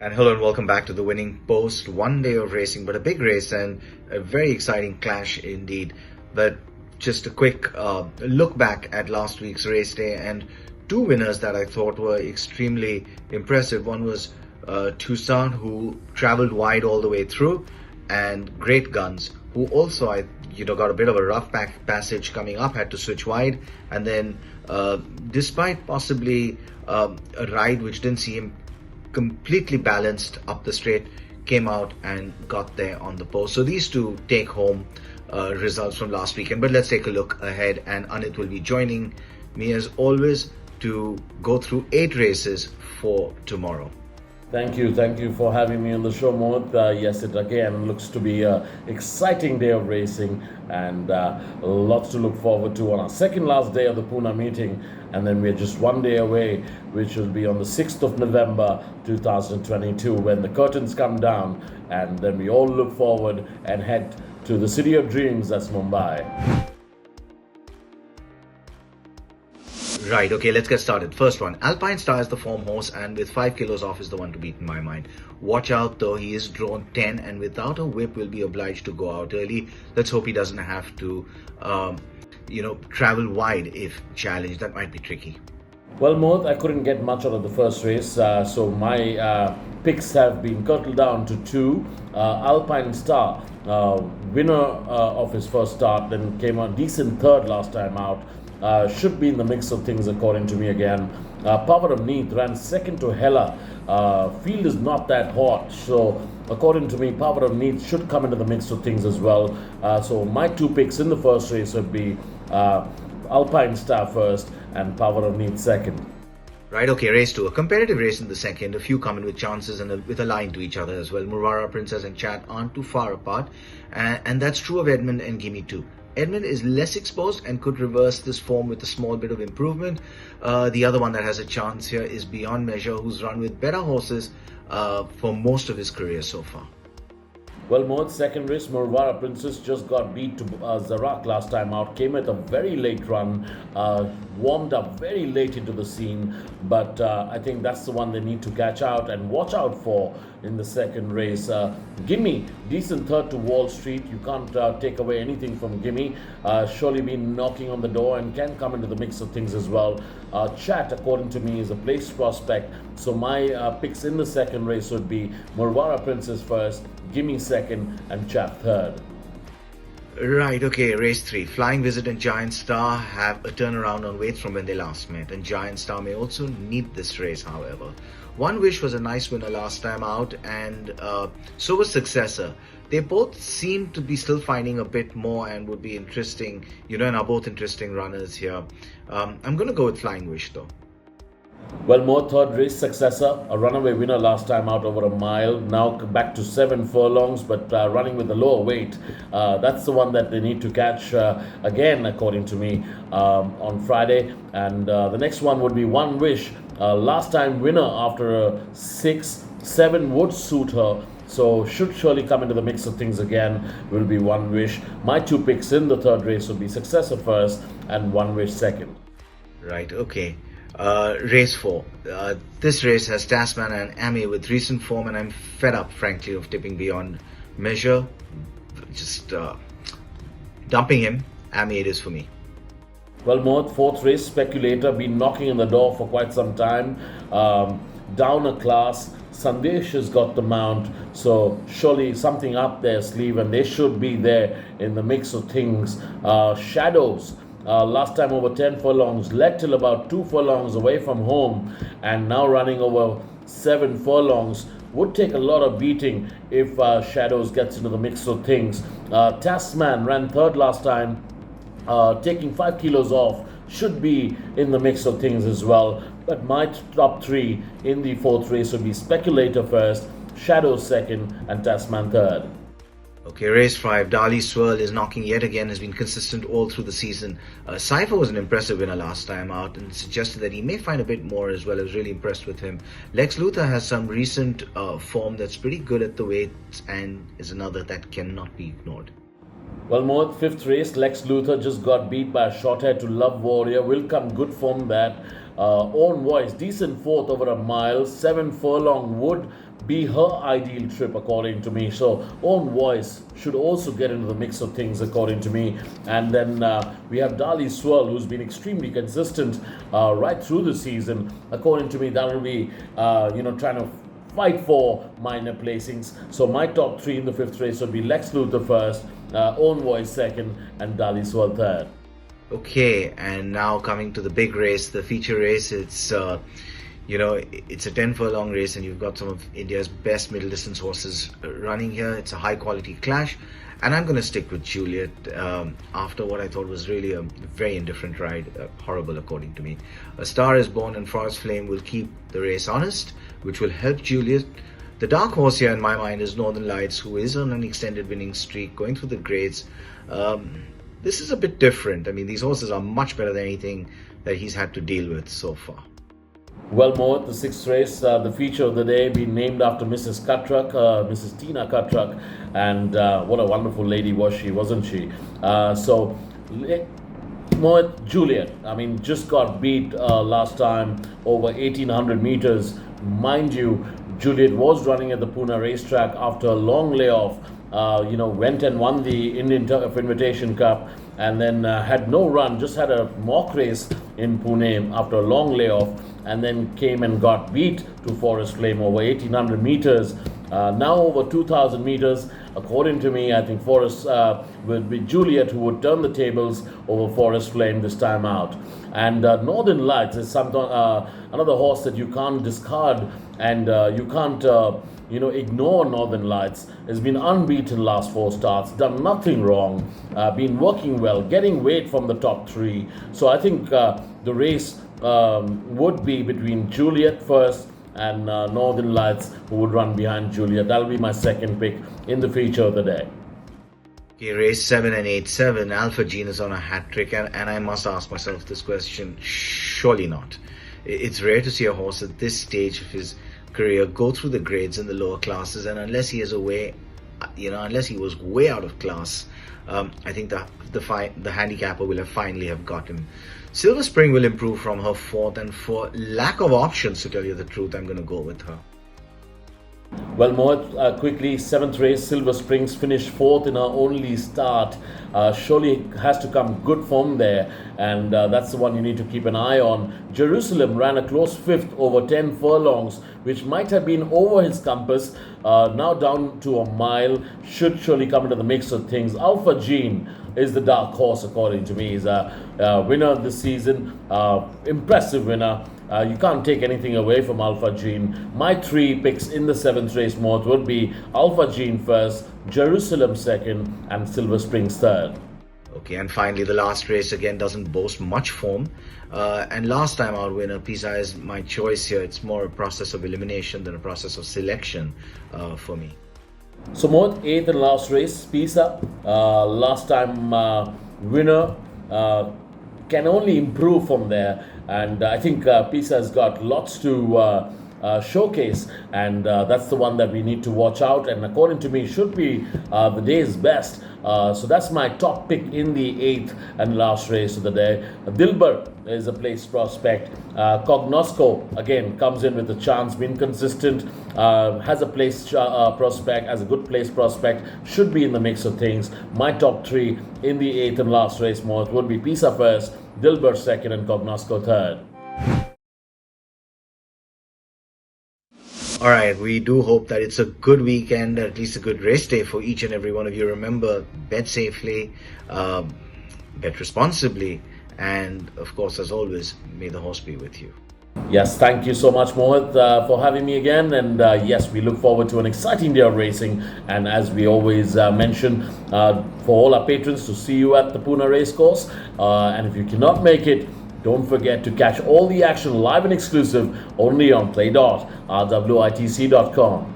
And hello and welcome back to the Winning Post. One day of racing, but a big race and a very exciting clash indeed. But just a quick look back at last week's race day and two winners that I thought were extremely impressive. One was Tucson, who traveled wide all the way through, and Great Guns, who also got a bit of a rough passage coming up, had to switch wide, and then despite possibly a ride which didn't see him completely balanced up the straight, came out and got there on the post. So these two take home results from last weekend. But let's take a look ahead, and Anit will be joining me as always to go through 8 races for tomorrow. Thank you for having me on the show, Mohit. Yes, it again looks to be an exciting day of racing and lots to look forward to on our second last day of the Pune meeting. And then we're just one day away, which will be on the 6th of November 2022, when the curtains come down, and then we all look forward and head to the city of dreams, that's Mumbai. Right, okay, let's get started. First one, Alpine Star is the form horse, and with 5 kilos off is the one to beat in my mind. Watch out though, he is drawn 10 and without a whip will be obliged to go out early. Let's hope he doesn't have to travel wide if challenged. That might be tricky. Well, Mohit, I couldn't get much out of the first race, so my picks have been curtailed down to 2. Alpine Star, winner of his first start, then came a decent third last time out. Should be in the mix of things according to me again. Power of Neat ran second to Hella. Field is not that hot, so according to me, Power of Neat should come into the mix of things as well. So my 2 picks in the first race would be Alpine Star first and Power of Neat second. Right, okay, race 2. A competitive race in the second. A few come in with chances and with a line to each other as well. Murvara, Princess and Chat aren't too far apart. And that's true of Edmund and Gimme too. Edmund is less exposed and could reverse this form with a small bit of improvement. The other one that has a chance here is Beyond Measure, who's run with better horses for most of his career so far. Well, Mohit, second race, Murvara Princess just got beat to Zarak last time out. Came at a very late run, warmed up very late into the scene. But I think that's the one they need to catch out and watch out for in the second race. Gimme, decent third to Wall Street. You can't take away anything from Gimme. Surely been knocking on the door and can come into the mix of things as well. Chat, according to me, is a place prospect. So my picks in the second race would be Murvara Princess first, Gimme second, and Chat third. Right, okay, race 3. Flying Visit and Giant Star have a turnaround on weights from when they last met, and Giant Star may also need this race, however. One Wish was a nice winner last time out, and so was Successor. They both seem to be still finding a bit more and would be interesting, and are both interesting runners here. I'm going to go with Flying Wish though. Well, more third race, Successor, a runaway winner last time out over a mile, now back to 7 furlongs, but running with a lower weight. That's the one that they need to catch again, according to me, on Friday. And the next one would be One Wish, last time winner after a 6-7 would suit her. So should surely come into the mix of things again, will be One Wish. My 2 picks in the third race will be Successor first and One Wish second. Right, okay. Race 4. This race has Tasman and Amy with recent form, and I'm fed up, frankly, of tipping Beyond Measure. Just dumping him. Amy it is for me. Well, Mohit, fourth race, Speculator, been knocking on the door for quite some time. Down a class, Sandesh has got the mount, so surely something up their sleeve, and they should be there in the mix of things. Shadows. Last time over 10 furlongs, led till about 2 furlongs away from home, and now running over 7 furlongs. Would take a lot of beating if Shadows gets into the mix of things. Tasman ran third last time, taking 5 kilos off, should be in the mix of things as well. But my top 3 in the fourth race would be Speculator first, Shadows second, and Tasman third. Okay, race 5. Dali Swirl is knocking yet again, has been consistent all through the season. Cypher was an impressive winner last time out and suggested that he may find a bit more as well. I was really impressed with him. Lex Luthor has some recent form that's pretty good at the weights and is another that cannot be ignored. Well, Mohit, fifth race, Lex Luthor just got beat by a short hair to Love Warrior. Will come good from that. Own Voice, decent fourth over a mile. 7 furlong would be her ideal trip, according to me. So Own Voice should also get into the mix of things, according to me. And then we have Dali Swirl, who's been extremely consistent right through the season. According to me, that will be, trying to fight for minor placings. So my top three in the fifth race would be Lex Luthor first, Own Voice second, and Dali Swirl third. Okay, and now coming to the big race, the feature race. It's it's a 10 furlong race, and you've got some of India's best middle distance horses running here. It's a high quality clash, and I'm going to stick with Juliet after what I thought was really a very indifferent ride. Horrible, according to me. A Star is Born and Forest Flame will keep the race honest, which will help Juliet. The dark horse here in my mind is Northern Lights, who is on an extended winning streak, going through the grades. This is a bit different. I mean, these horses are much better than anything that he's had to deal with so far. Well, Mohit, the sixth race, the feature of the day, being named after Mrs. Cutruck, Mrs. Tina Cutruck, and what a wonderful lady was she, wasn't she? Mohit, Juliet, I mean, just got beat last time over 1800 meters. Mind you, Juliet was running at the Pune racetrack after a long layoff. Went and won the Indian Turf Invitation Cup, and then had no run, just had a mock race in Pune after a long layoff, and then came and got beat to Forest Flame over 1800 meters. Now over 2000 meters, according to me, I think Forest would be Juliet who would turn the tables over Forest Flame this time out. And Northern Lights is another horse that you can't discard, and you can't ignore. Northern Lights has been unbeaten last 4 starts, done nothing wrong, been working well, getting weight from the top 3. So I think the race would be between Juliet first and Northern Lights, who would run behind Juliet. That'll be my second pick in the feature of the day. Okay, race 7 and 8-7, Alpha Gene is on a hat trick, and I must ask myself this question: surely not. It's rare to see a horse at this stage of his career go through the grades in the lower classes, and unless he was way out of class, I think the handicapper will finally have got him. Silver Spring will improve from her fourth, and for lack of options, to tell you the truth, I'm going to go with her. Well, Mohit, quickly, 7th race, Silver Springs finished 4th in her only start. Surely has to come good form there, and that's the one you need to keep an eye on. Jerusalem ran a close 5th over 10 furlongs, which might have been over his compass. Now down to a mile, should surely come into the mix of things. Alpha Gene is the dark horse, according to me. He's a winner this season, impressive winner. You can't take anything away from Alpha Gene. My 3 picks in the 7th race, Mohit, would be Alpha Gene first, Jerusalem second, and Silver Springs third. Okay, and finally the last race again doesn't boast much form. And last time out winner, Pisa is my choice here. It's more a process of elimination than a process of selection for me. So Mohit, 8th and last race, Pisa, last time winner, can only improve from there. And I think Pisa has got lots to showcase, and that's the one that we need to watch out, and according to me should be the day's best. So that's my top pick in the 8th and last race of the day. Dilbar is a place prospect. Cognosco again comes in with a chance, been consistent, has a place prospect, has a good place prospect, should be in the mix of things. My top 3 in the 8th and last race, Mohit, would be Pisa first, Dilbar second, and Cognosco third. All right, we do hope that it's a good weekend, at least a good race day for each and every one of you. Remember, bet safely, bet responsibly, and of course, as always, may the horse be with you. Yes, thank you so much, Mohit, for having me again. And yes, we look forward to an exciting day of racing. And as we always mention, for all our patrons, to see you at the Pune Racecourse. And if you cannot make it, don't forget to catch all the action live and exclusive only on play.rwitc.com.